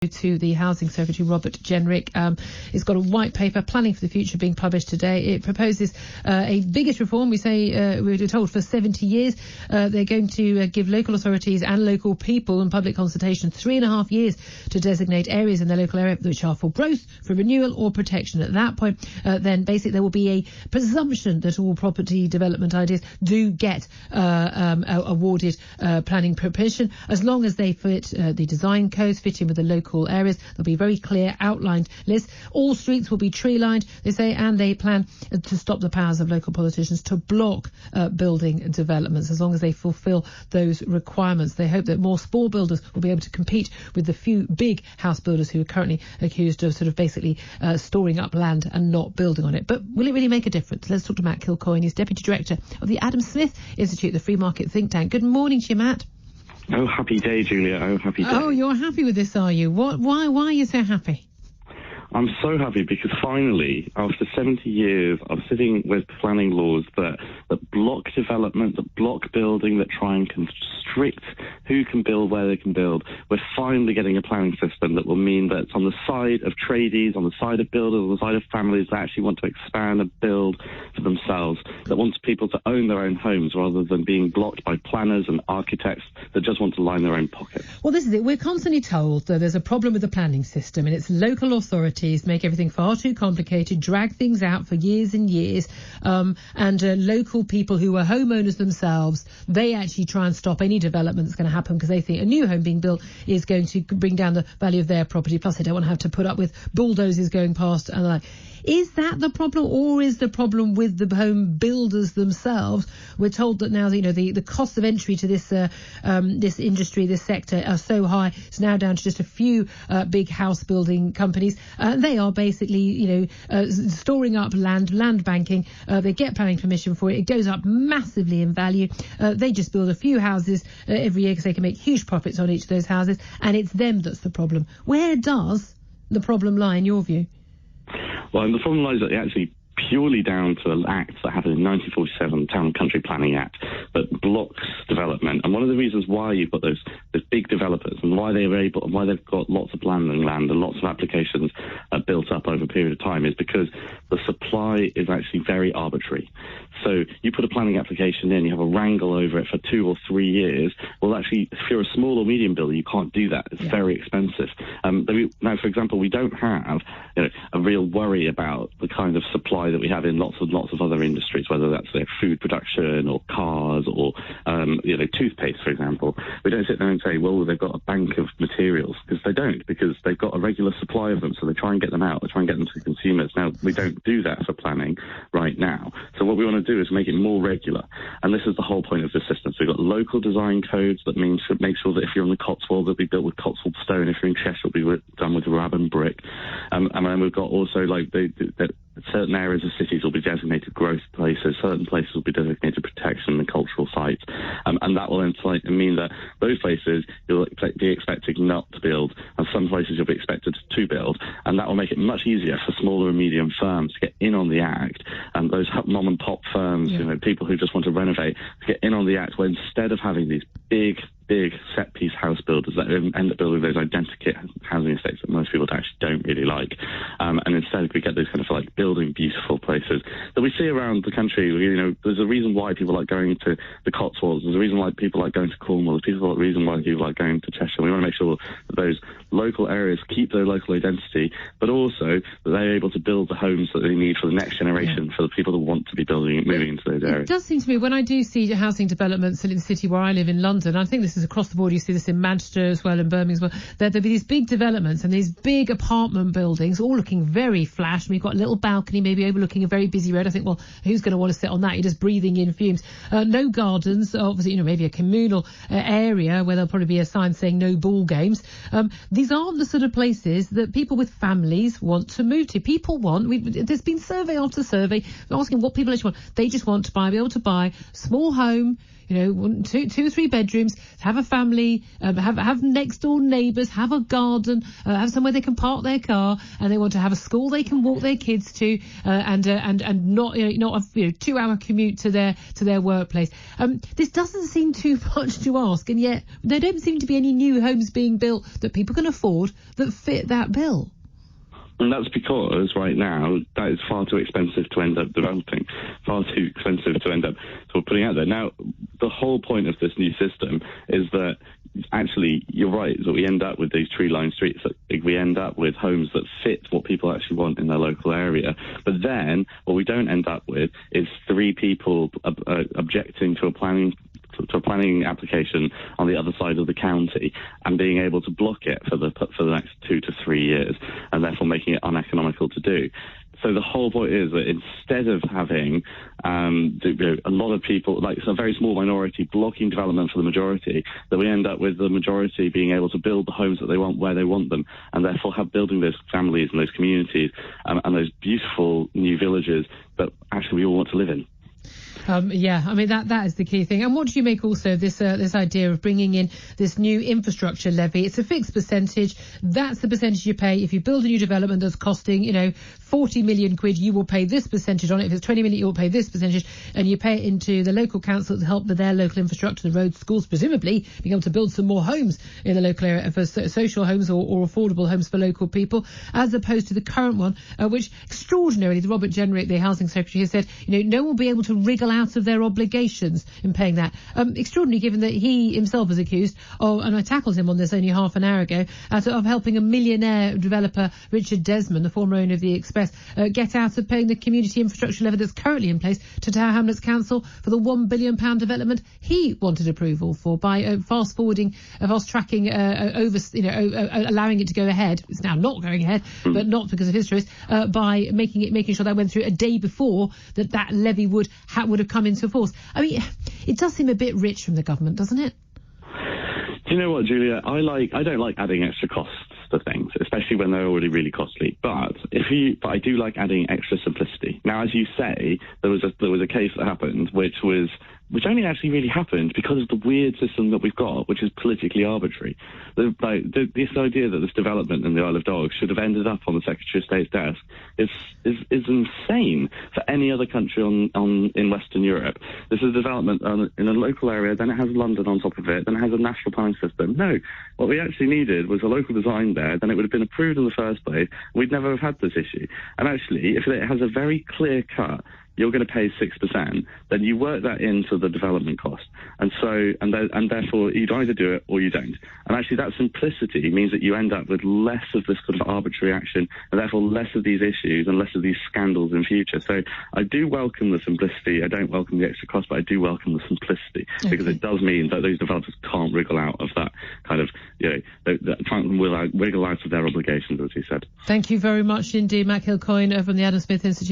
To the Housing Secretary, Robert Jenrick. It's got a white paper, Planning for the Future, being published today. It proposes a biggest reform. We say, we were told for 70 years. They're going to give local authorities and local people in public consultation 3.5 years to designate areas in their local area which are for growth, for renewal or protection. At that point, then basically there will be a presumption that all property development ideas do get awarded planning permission, as long as they fit the design codes, fit in with the local areas. There'll be very clear outlined lists. All streets will be tree lined, they say, and they plan to stop the powers of local politicians to block building developments as long as they fulfil those requirements. They hope that more small builders will be able to compete with the few big house builders who are currently accused of sort of basically storing up land and not building on it. But will it really make a difference? Let's talk to Matt Kilcoyne. He's Deputy Director of the Adam Smith Institute, the free market think tank. Good morning to you, Matt. Oh, happy day, Julia. Oh, happy day. Oh, you're happy with this, are you? Why are you so happy? I'm so happy because finally, after 70 years of sitting with planning laws that block development, that block building, that try and constrict who can build, where they can build, we're finally getting a planning system that will mean that it's on the side of tradies, on the side of builders, on the side of families that actually want to expand and build for themselves, that wants people to own their own homes rather than being blocked by planners and architects that just want to line their own pockets. Well, this is it. We're constantly told that there's a problem with the planning system and it's local authorities make everything far too complicated, drag things out for years and years, and local people who are homeowners themselves, they actually try and stop any development that's going to happen because they think a new home being built is going to bring down the value of their property, plus they don't want to have to put up with bulldozers going past and the like. Is that the problem, or is the problem with the home builders themselves? We're told that now, the cost of entry to this this industry, this sector, are so high. It's now down to just a few big house building companies. They are basically, storing up land banking. They get planning permission for it. It goes up massively in value. They just build a few houses every year because they can make huge profits on each of those houses, and it's them that's the problem. Where does the problem lie, in your view? Well, and the problem lies that actually purely down to an act that happened in 1947, the Town and Country Planning Act, that blocks development. And one of the reasons why you've got those big developers and why they've got lots of land and lots of applications built up over a period of time is because the supply is actually very arbitrary. So you put a planning application in, you have a wrangle over it for 2 or 3 years. Well, actually, if you're a small or medium builder, you can't do that. It's very expensive. Now, for example, we don't have a real worry about the kind of supply that we have in lots of other industries, whether that's food production or cars or toothpaste, for example. We don't sit there and say, well, they've got a bank of materials, because they don't, because they've got a regular supply of them, so they try and get them out, they try and get them to consumers. Now, we don't do that for planning right now. So what we want to do is make it more regular, and this is the whole point of the system. So we've got local design codes that means to make sure that if you're in the Cotswolds, it'll be built with Cotswold stone. If you're in Cheshire, it'll be done with rab and brick. And then we've got also certain areas of cities will be designated growth places, certain places will be designated protection and cultural sites, and that will then mean that those places you'll be expected not to build, and some places you'll be expected to build, and that will make it much easier for smaller and medium firms to get in on the act, and those mom and pop firms, people who just want to renovate, to get in on the act, where instead of having these big set-piece house builders that end up building those identikit housing estates that most people actually don't really like. And instead we get those kind of building beautiful places that we see around the country. There's a reason why people like going to the Cotswolds. There's a reason why people like going to Cornwall. There's a reason why people like going to Cheshire. We want to make sure that those local areas keep their local identity, but also that they're able to build the homes that they need for the next generation, for the people that want to be moving into those areas. It does seem to me, when I do see housing developments in the city where I live in London, I think this is across the board, you see this in Manchester as well, in Birmingham as well, there'll be these big developments and these big apartment buildings all looking very flash. We've got a little balcony maybe overlooking a very busy road. I think, well, who's going to want to sit on that? You're just breathing in fumes. No gardens, obviously, maybe a communal area where there'll probably be a sign saying no ball games. These aren't the sort of places that people with families want to move to. People want, there's been survey after survey asking what people actually want. They just want to be able to buy a small home, two or three bedrooms, have a family, have next door neighbours, have a garden, have somewhere they can park their car, and they want to have a school they can walk their kids to, and not a 2-hour commute to their workplace. This doesn't seem too much to ask, and yet there don't seem to be any new homes being built that people can afford that fit that bill. And that's because right now that is far too expensive to end up developing, far too expensive to end up sort of putting out there. Now, the whole point of this new system is that actually, you're right, that we end up with these tree-lined streets. We end up with homes that fit what people actually want in their local area. But then what we don't end up with is 3 people objecting to a planning application on the other side of the county and being able to block it for the next 2 to 3 years, and therefore making it uneconomical to do. So the whole point is that instead of having a lot of people, like a very small minority, blocking development for the majority, that we end up with the majority being able to build the homes that they want where they want them, and therefore building those families and those communities and those beautiful new villages that actually we all want to live in. That is the key thing. And what do you make also of this idea of bringing in this new infrastructure levy? It's a fixed percentage. That's the percentage you pay. If you build a new development that's costing, 40 million quid, you will pay this percentage on it. If it's 20 million, you'll pay this percentage, and you pay it into the local council to help with their local infrastructure, the roads, schools, presumably being able to build some more homes in the local area for social homes or affordable homes for local people, as opposed to the current one, which extraordinarily, the Robert Jenrick, the housing secretary, has said, no one will be able to wriggle out of their obligations in paying that. Extraordinary, given that he himself was accused of, and I tackled him on this only half an hour ago, of helping a millionaire developer, Richard Desmond, the former owner of the Express, get out of paying the community infrastructure levy that's currently in place to Tower Hamlets Council for the £1 billion development he wanted approval for by fast-tracking, allowing it to go ahead. It's now not going ahead, but not because of his choice, by making sure that went through a day before that levy would have come into force. I mean, it does seem a bit rich from the government, doesn't it? Do you know what, Julia? I don't like adding extra costs to things, especially when they're already really costly. But I do like adding extra simplicity. Now, as you say, there was a case that happened, which only actually really happened because of the weird system that we've got, which is politically arbitrary. This idea that this development in the Isle of Dogs should have ended up on the Secretary of State's desk is insane for any other country in Western Europe. This is a development in a local area, then it has London on top of it, then it has a national planning system. No, what we actually needed was a local design there, then it would have been approved in the first place. We'd never have had this issue. And actually, if it has a very clear cut, you're going to pay 6%, then you work that into the development cost. And therefore you'd either do it or you don't. And actually that simplicity means that you end up with less of this kind of arbitrary action, and therefore less of these issues and less of these scandals in future. So I do welcome the simplicity. I don't welcome the extra cost, but I do welcome the simplicity, because it does mean that those developers can't wriggle out of that kind of, wriggle out of their obligations, as you said. Thank you very much indeed, Matt Kilcoyne from the Adam Smith Institute.